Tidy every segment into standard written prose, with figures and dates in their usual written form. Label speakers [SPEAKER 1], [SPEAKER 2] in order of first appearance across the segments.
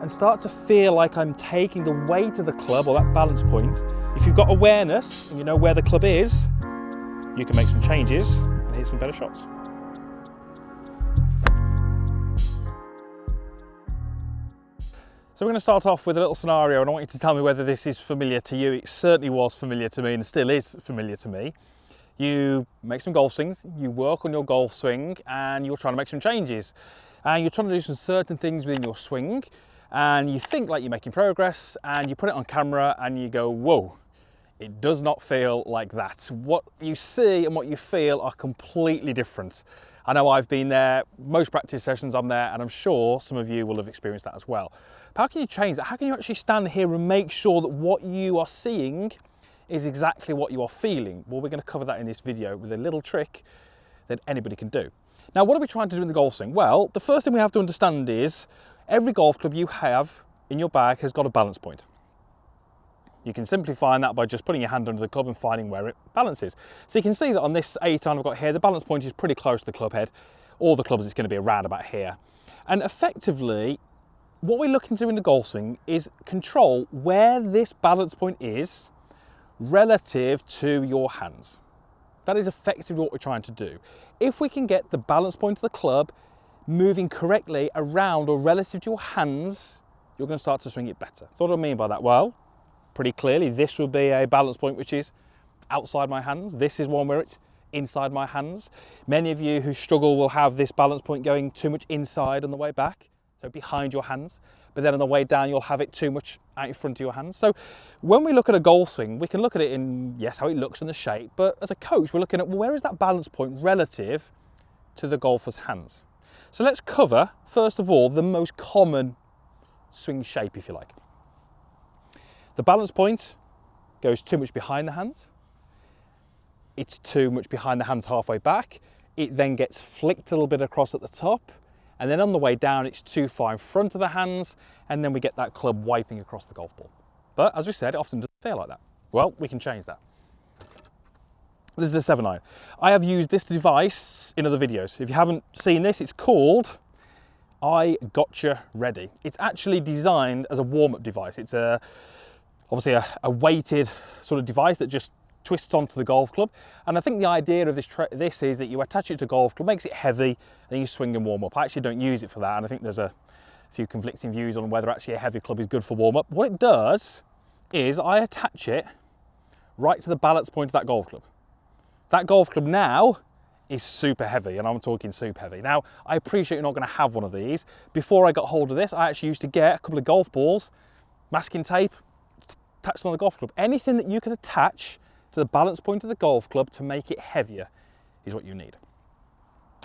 [SPEAKER 1] and start to feel like I'm taking the weight of the club, or that balance point. If you've got awareness and you know where the club is, you can make some changes and hit some better shots. So we're going to start off with a little scenario, and I want you to tell me whether this is familiar to you. It certainly was familiar to me and still is familiar to me. You make some golf swings, you work on your golf swing, and you're trying to make some changes. And you're trying to do some certain things within your swing, and you think like you're making progress, and you put it on camera and you go, whoa, it does not feel like that. What you see and what you feel are completely different. I know I've been there, most practice sessions I'm there, and I'm sure some of you will have experienced that as well. But how can you change that? How can you actually stand here and make sure that what you are seeing is exactly what you are feeling? Well, we're going to cover that in this video with a little trick that anybody can do. Now, what are we trying to do in the golf swing? Well, the first thing we have to understand is every golf club you have in your bag has got a balance point. You can simply find that by just putting your hand under the club and finding where it balances. So you can see that on this 8 iron I've got here, the balance point is pretty close to the club head. All the clubs, it's going to be around about here. And effectively, what we're looking to do in the golf swing is control where this balance point is relative to your hands. That is effectively what we're trying to do. If we can get the balance point of the club moving correctly around or relative to your hands, you're going to start to swing it better. So what do I mean by that? Well, pretty clearly this will be a balance point which is outside my hands. This is one where it's inside my hands. Many of you who struggle will have this balance point going too much inside on the way back, so behind your hands, but then on the way down you'll have it too much out in front of your hands. So when we look at a golf swing, we can look at it in, yes, how it looks and the shape, but as a coach we're looking at, well, where is that balance point relative to the golfer's hands? So let's cover, first of all, the most common swing shape, if you like. The balance point goes too much behind the hands. It's too much behind the hands halfway back. It then gets flicked a little bit across at the top. And then on the way down, it's too far in front of the hands. And then we get that club wiping across the golf ball. But as we said, it often doesn't feel like that. Well, we can change that. This is a 7 iron. I have used this device in other videos. If you haven't seen this, it's called I Gotcha Ready. It's actually designed as a warm-up device. It's obviously a weighted sort of device that just twists onto the golf club. And I think the idea of this is that you attach it to a golf club, makes it heavy, and you swing and warm up. I actually don't use it for that, and I think there's a few conflicting views on whether actually a heavy club is good for warm up. What it does is I attach it right to the balance point of that golf club. That golf club now is super heavy, and I'm talking super heavy. Now, I appreciate you're not going to have one of these. Before I got hold of this, I actually used to get a couple of golf balls, masking tape, attached on the golf club. Anything that you can attach to the balance point of the golf club to make it heavier is what you need.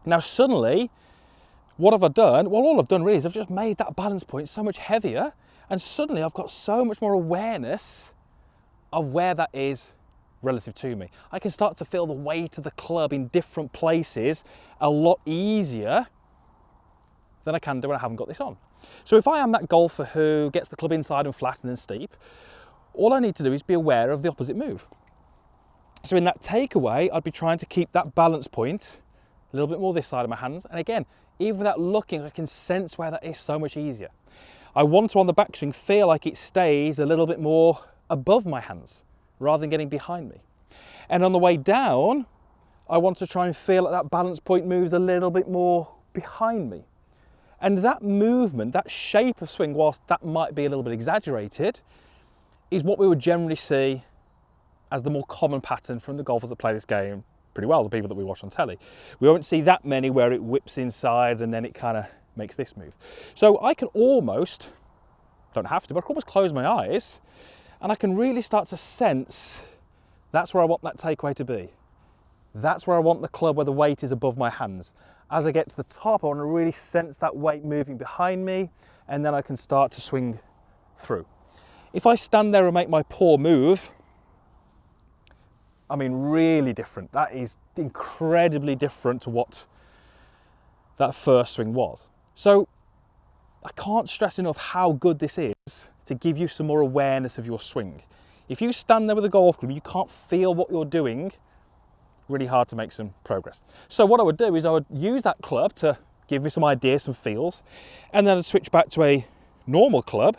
[SPEAKER 1] Now suddenly, what have I done? Well, all I've done really is I've just made that balance point so much heavier, and suddenly I've got so much more awareness of where that is relative to me. I can start to feel the weight of the club in different places a lot easier than I can do when I haven't got this on. So if I am that golfer who gets the club inside and flat and then steep, all I need to do is be aware of the opposite move. So in that takeaway, I'd be trying to keep that balance point a little bit more this side of my hands. And again, even without looking, I can sense where that is so much easier. I want to, on the backswing, feel like it stays a little bit more above my hands rather than getting behind me. And on the way down, I want to try and feel like that balance point moves a little bit more behind me. And that movement, that shape of swing, whilst that might be a little bit exaggerated, is what we would generally see as the more common pattern from the golfers that play this game pretty well, the people that we watch on telly. We won't see that many where it whips inside and then it kind of makes this move. So I can almost, don't have to, but I can almost close my eyes and I can really start to sense that's where I want that takeaway to be. That's where I want the club where the weight is above my hands. As I get to the top, I want to really sense that weight moving behind me, and then I can start to swing through. If I stand there and make my poor move, I mean, really different. That is incredibly different to what that first swing was. So I can't stress enough how good this is to give you some more awareness of your swing. If you stand there with a golf club, you can't feel what you're doing, really hard to make some progress. So what I would do is I would use that club to give me some ideas, some feels, and then I'd switch back to a normal club,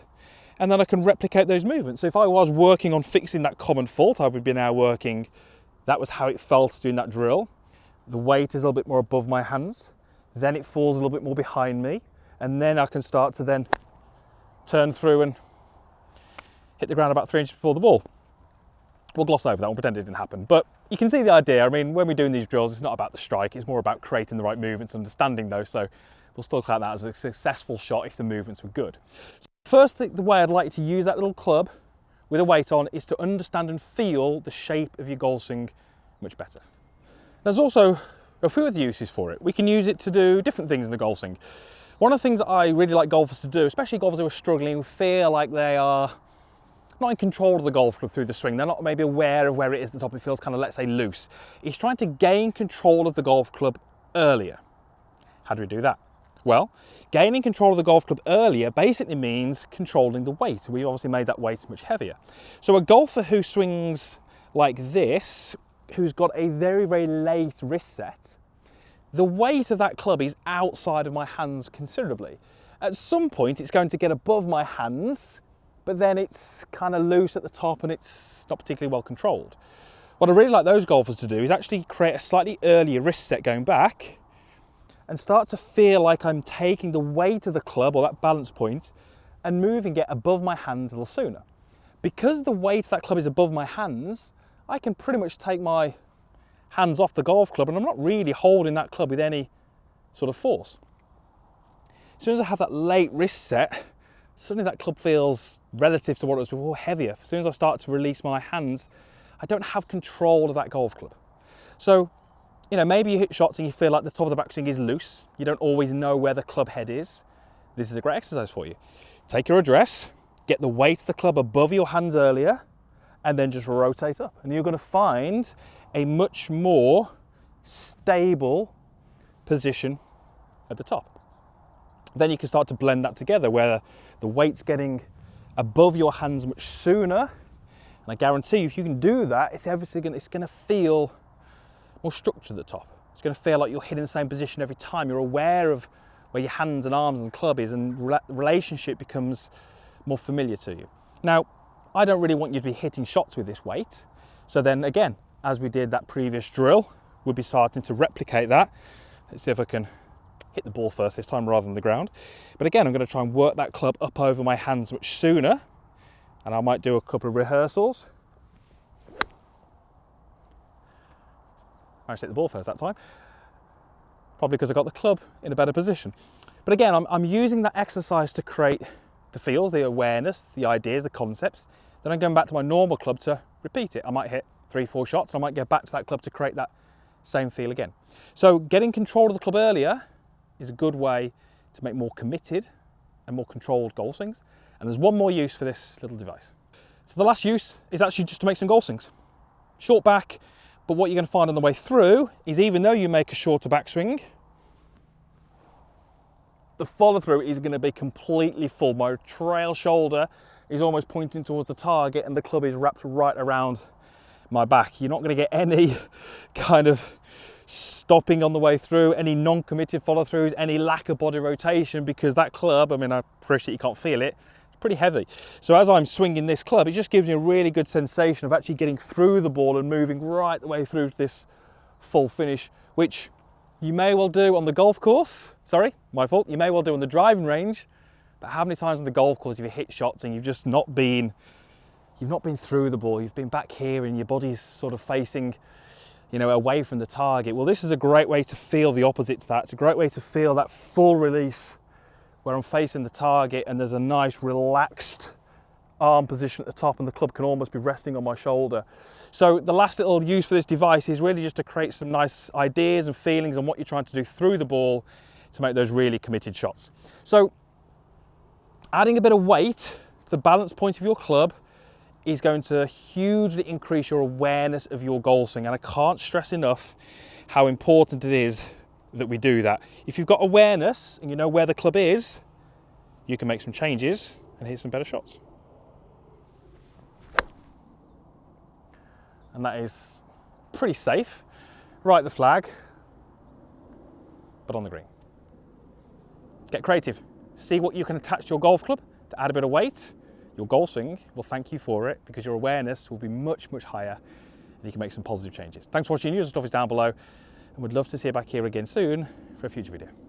[SPEAKER 1] and then I can replicate those movements. So if I was working on fixing that common fault, I would be now working, that was how it felt doing that drill. The weight is a little bit more above my hands, then it falls a little bit more behind me, and then I can start to then turn through and hit the ground about 3 inches before the ball. We'll gloss over that, we'll pretend it didn't happen. But you can see the idea. I mean, when we're doing these drills, it's not about the strike, it's more about creating the right movements, understanding those. So we'll still count that as a successful shot if the movements were good. So first thing, the way I'd like to use that little club with a weight on is to understand and feel the shape of your golf swing much better. There's also a few other uses for it. We can use it to do different things in the golf swing. One of the things that I really like golfers to do, especially golfers who are struggling, who feel like they are not in control of the golf club through the swing, they're not maybe aware of where it is at the top, it feels kind of, let's say, loose, is trying to gain control of the golf club earlier. How do we do that? Well, gaining control of the golf club earlier basically means controlling the weight. We've obviously made that weight much heavier. So a golfer who swings like this, who's got a very, very late wrist set, the weight of that club is outside of my hands considerably. At some point, it's going to get above my hands, but then it's kind of loose at the top and it's not particularly well controlled. What I really like those golfers to do is actually create a slightly earlier wrist set going back and start to feel like I'm taking the weight of the club, or that balance point, and moving it above my hands a little sooner. Because the weight of that club is above my hands, I can pretty much take my hands off the golf club and I'm not really holding that club with any sort of force. As soon as I have that late wrist set, suddenly that club feels, relative to what it was before, heavier. As soon as I start to release my hands, I don't have control of that golf club. So, you know, maybe you hit shots and you feel like the top of the backswing is loose. You don't always know where the club head is. This is a great exercise for you. Take your address, get the weight of the club above your hands earlier, and then just rotate up. And you're going to find a much more stable position at the top. Then you can start to blend that together where the weight's getting above your hands much sooner. And I guarantee you, if you can do that, it's going to feel more structured at the top. It's going to feel like you're hitting the same position every time. You're aware of where your hands and arms and club is, and the relationship becomes more familiar to you. Now, I don't really want you to be hitting shots with this weight. So then again, as we did that previous drill, we'll be starting to replicate that. Let's see if I can hit the ball first this time rather than the ground. But again, I'm going to try and work that club up over my hands much sooner. And I might do a couple of rehearsals. I managed to hit the ball first that time. Probably because I got the club in a better position. But again, I'm using that exercise to create the feels, the awareness, the ideas, the concepts. Then I'm going back to my normal club to repeat it. I might hit 3-4 shots and I might go back to that club to create that same feel again. So getting control of the club earlier is a good way to make more committed and more controlled golf swings. And there's one more use for this little device. So the last use is actually just to make some golf swings. Short back, but what you're going to find on the way through is even though you make a shorter backswing, the follow through is going to be completely full. My trail shoulder is almost pointing towards the target and the club is wrapped right around my back. You're not going to get any kind of stopping on the way through, any non-committed follow throughs, any lack of body rotation, because that club, I mean, I appreciate you can't feel it, it's pretty heavy. So as I'm swinging this club, it just gives me a really good sensation of actually getting through the ball and moving right the way through to this full finish, which you may well do on the golf course. Sorry, my fault. You may well do on the driving range, but how many times on the golf course have you hit shots and you've just not been through the ball, you've been back here and your body's sort of facing, you know, away from the target? Well, this is a great way to feel the opposite to that. It's a great way to feel that full release where I'm facing the target and there's a nice relaxed arm position at the top and the club can almost be resting on my shoulder. So the last little use for this device is really just to create some nice ideas and feelings on what you're trying to do through the ball to make those really committed shots. So adding a bit of weight to the balance point of your club is going to hugely increase your awareness of your golf swing, and I can't stress enough how important it is that we do that. If you've got awareness and you know where the club is, you can make some changes and hit some better shots. And that is pretty safe. Right the flag, but on the green. Get creative. See what you can attach to your golf club to add a bit of weight, your golf swing will thank you for it, because your awareness will be much, much higher and you can make some positive changes. Thanks for watching. User stuff is down below, and would love to see you back here again soon for a future video.